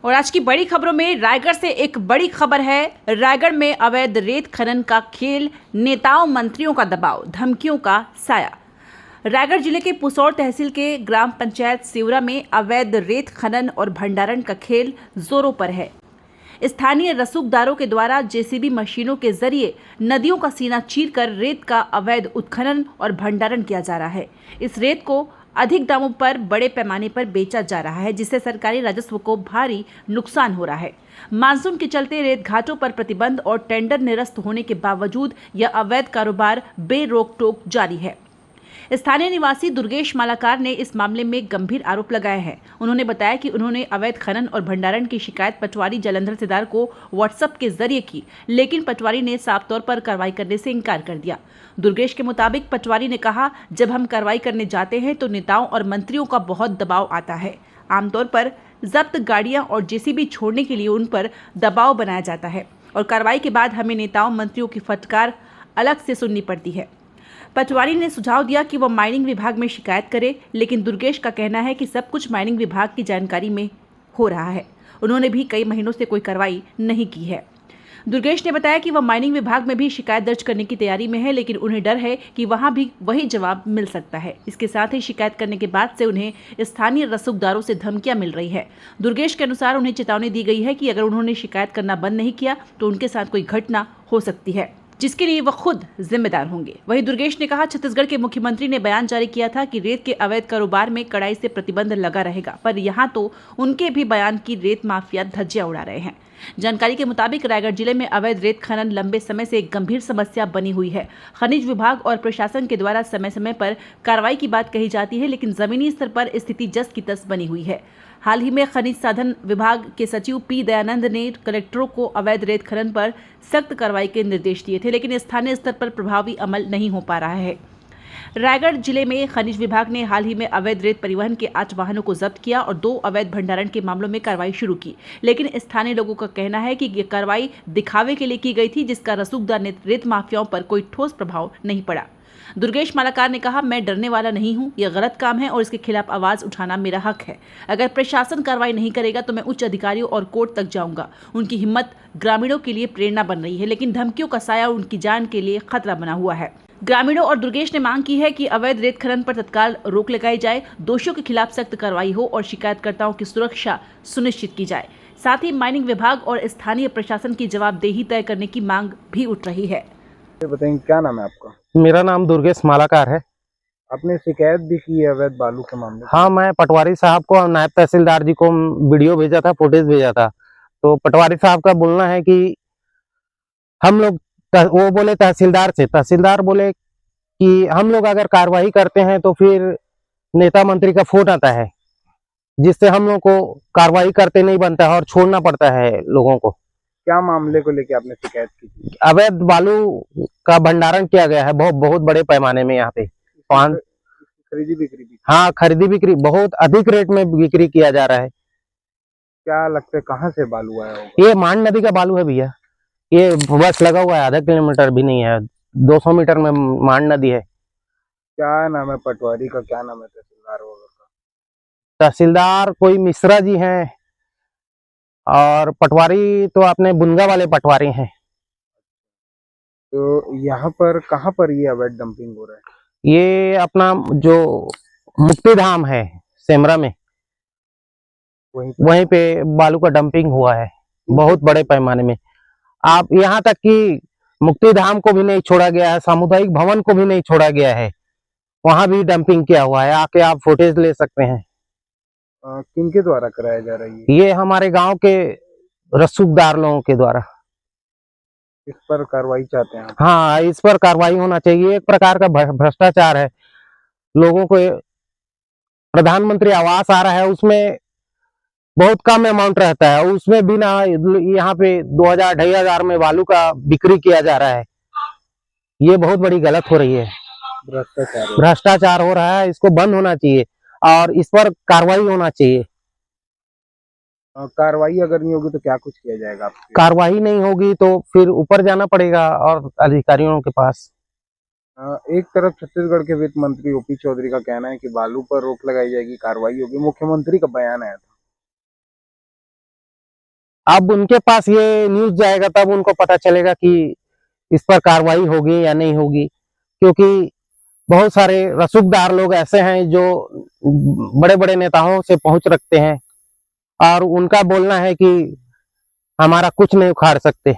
और आज की बड़ी खबरों में रायगढ़ से एक बड़ी खबर है। रायगढ़ में अवैध रेत खनन का खेल, नेताओं मंत्रियों का दबाव, धमकियों का साया। रायगढ़ जिले के पुसौर तहसील के ग्राम पंचायत सिवरा में अवैध रेत खनन और भंडारण का खेल जोरों पर है। स्थानीय रसूखदारों के द्वारा जेसीबी मशीनों के जरिए नदियों का सीना चीरकर रेत का अवैध उत्खनन और भंडारण किया जा रहा है। इस रेत को अधिक दामों पर बड़े पैमाने पर बेचा जा रहा है, जिससे सरकारी राजस्व को भारी नुकसान हो रहा है। मानसून के चलते रेत घाटों पर प्रतिबंध और टेंडर निरस्त होने के बावजूद यह अवैध कारोबार बेरोक टोक जारी है। स्थानीय निवासी दुर्गेश मालाकार ने इस मामले में गंभीर आरोप लगाए हैं। उन्होंने बताया कि उन्होंने अवैध खनन और भंडारण की शिकायत पटवारी जलंधर सिदार को व्हाट्सएप के जरिए की, लेकिन पटवारी ने साफ तौर पर कार्रवाई करने से इनकार कर दिया। दुर्गेश के मुताबिक पटवारी ने कहा, जब हम कार्रवाई करने जाते हैं तो नेताओं और मंत्रियों का बहुत दबाव आता है। आमतौर पर जब्त गाड़ियां और जेसीबी छोड़ने के लिए उन पर दबाव बनाया जाता है और कार्रवाई के बाद हमें नेताओं मंत्रियों की फटकार अलग से सुननी पड़ती है। पटवारी ने सुझाव दिया कि वह माइनिंग विभाग में शिकायत करे, लेकिन दुर्गेश का कहना है कि सब कुछ माइनिंग विभाग की जानकारी में हो रहा है। उन्होंने भी कई महीनों से कोई कार्रवाई नहीं की है। दुर्गेश ने बताया कि वह माइनिंग विभाग में भी शिकायत दर्ज करने की तैयारी में है, लेकिन उन्हें डर है कि वहां भी वही जवाब मिल सकता है। इसके साथ ही शिकायत करने के बाद से उन्हें स्थानीय रसूखदारों से धमकियां मिल रही है। दुर्गेश के अनुसार उन्हें चेतावनी दी गई है कि अगर उन्होंने शिकायत करना बंद नहीं किया तो उनके साथ कोई घटना हो सकती है, जिसके लिए वह खुद जिम्मेदार होंगे। वहीं दुर्गेश ने कहा, छत्तीसगढ़ के मुख्यमंत्री ने बयान जारी किया था कि रेत के अवैध कारोबार में कड़ाई से प्रतिबंध लगा रहेगा, पर यहां तो उनके भी बयान की रेत माफिया धज्जियां उड़ा रहे हैं। जानकारी के मुताबिक रायगढ़ जिले में अवैध रेत खनन लंबे समय से एक गंभीर समस्या बनी हुई है। खनिज विभाग और प्रशासन के द्वारा समय समय पर कार्रवाई की बात कही जाती है, लेकिन जमीनी स्तर पर स्थिति जस की तस बनी हुई है। हाल ही में खनिज साधन विभाग के सचिव पी दयानंद ने कलेक्टरों को अवैध रेत खनन पर सख्त कार्रवाई के निर्देश दिए थे, लेकिन स्थानीय स्तर पर प्रभावी अमल नहीं हो पा रहा है। रायगढ़ जिले में खनिज विभाग ने हाल ही में अवैध रेत परिवहन के 8 वाहनों को जब्त किया और 2 अवैध भंडारण के मामलों में कार्रवाई शुरू की, लेकिन स्थानीय लोगों का कहना है कि ये कार्रवाई दिखावे के लिए की गई थी, जिसका रसूखदार ने रेत माफियाओं पर कोई ठोस प्रभाव नहीं पड़ा। दुर्गेश मालाकार ने कहा, मैं डरने वाला नहीं हूं, यह गलत काम है और इसके खिलाफ आवाज उठाना मेरा हक है। अगर प्रशासन कार्रवाई नहीं करेगा तो मैं उच्च अधिकारियों और कोर्ट तक जाऊंगा। उनकी हिम्मत ग्रामीणों के लिए प्रेरणा बन रही है, लेकिन धमकियों का साया उनकी जान के लिए खतरा बना हुआ है। ग्रामीणों और दुर्गेश ने मांग की है कि अवैध रेत खनन पर तत्काल रोक लगाई जाए, दोषियों के खिलाफ सख्त कार्रवाई हो और शिकायतकर्ताओं की सुरक्षा सुनिश्चित की जाए। साथ ही माइनिंग विभाग और स्थानीय प्रशासन की जवाबदेही तय करने की मांग भी उठ रही है। बताएंगे, क्या नाम है आपका? मेरा नाम दुर्गेश मालाकार है। आपने शिकायत भी की है अवैध बालू के मामले में? हाँ, मैं पटवारी साहब को, नायब तहसीलदार जी को वीडियो भेजा था, फुटेज भेजा था। तो पटवारी साहब का बोलना है कि हम लोग, वो बोले तहसीलदार बोले कि हम लोग अगर कार्रवाई करते हैं तो फिर नेता मंत्री का फोन आता है, जिससे हम लोग को कार्रवाई करते नहीं बनता है और छोड़ना पड़ता है लोगों को। क्या मामले को लेके आपने शिकायत की थी? अवैध बालू का भंडारण किया गया है बहुत बड़े पैमाने में यहाँ पे। खरीदी बिक्री भी? हाँ, खरीदी बिक्री बहुत अधिक रेट में बिक्री किया जा रहा है। क्या लगता है कहाँ से बालू आया होगा? ये मान नदी का बालू है भैया, ये बस लगा हुआ है, आधा किलोमीटर भी नहीं है, 200 मीटर में मान नदी है। क्या नाम है पटवारी का, क्या नाम है तहसीलदार वगैरह का? तहसीलदार कोई मिश्रा जी हैं और पटवारी तो अपने बुनगा वाले पटवारी हैं। तो यहाँ पर कहाँ पर ये अवैध डंपिंग हो रहा है? ये अपना जो मुक्ति धाम है सेमरा में, वहीं पे बालू का डंपिंग हुआ है बहुत बड़े पैमाने में। आप यहाँ तक कि मुक्ति धाम को भी नहीं छोड़ा गया है, सामुदायिक भवन को भी नहीं छोड़ा गया है, वहां भी डंपिंग किया हुआ है। आके आप फुटेज ले सकते हैं। किनके द्वारा कराया जा रहा है ये हमारे गांव के रसूखदार लोगों के द्वारा। इस पर कार्रवाई चाहते हैं आप? हाँ, इस पर कार्रवाई होना चाहिए। एक प्रकार का भ्रष्टाचार है। लोगों को प्रधानमंत्री आवास आ रहा है, उसमें बहुत कम अमाउंट रहता है, उसमें बिना यहाँ पे 2000 2500 में बालू का बिक्री किया जा रहा है। ये बहुत बड़ी गलत हो रही है, भ्रष्टाचार हो रहा है। इसको बंद होना चाहिए और इस पर कार्रवाई होना चाहिए। कार्रवाई अगर नहीं होगी तो क्या कुछ किया जाएगा? कार्रवाई नहीं होगी तो फिर ऊपर जाना पड़ेगा और अधिकारियों के पास। एक तरफ छत्तीसगढ़ के वित्त मंत्री ओपी चौधरी का कहना है कि बालू पर रोक लगाई जाएगी, कार्रवाई होगी। मुख्यमंत्री का बयान आया था। अब उनके पास ये न्यूज जाएगा तब उनको पता चलेगा कि इस पर कार्रवाई होगी या नहीं होगी, क्योंकि बहुत सारे रसूखदार लोग ऐसे हैं जो बड़े बड़े नेताओं से पहुंच रखते हैं और उनका बोलना है कि हमारा कुछ नहीं उखाड़ सकते।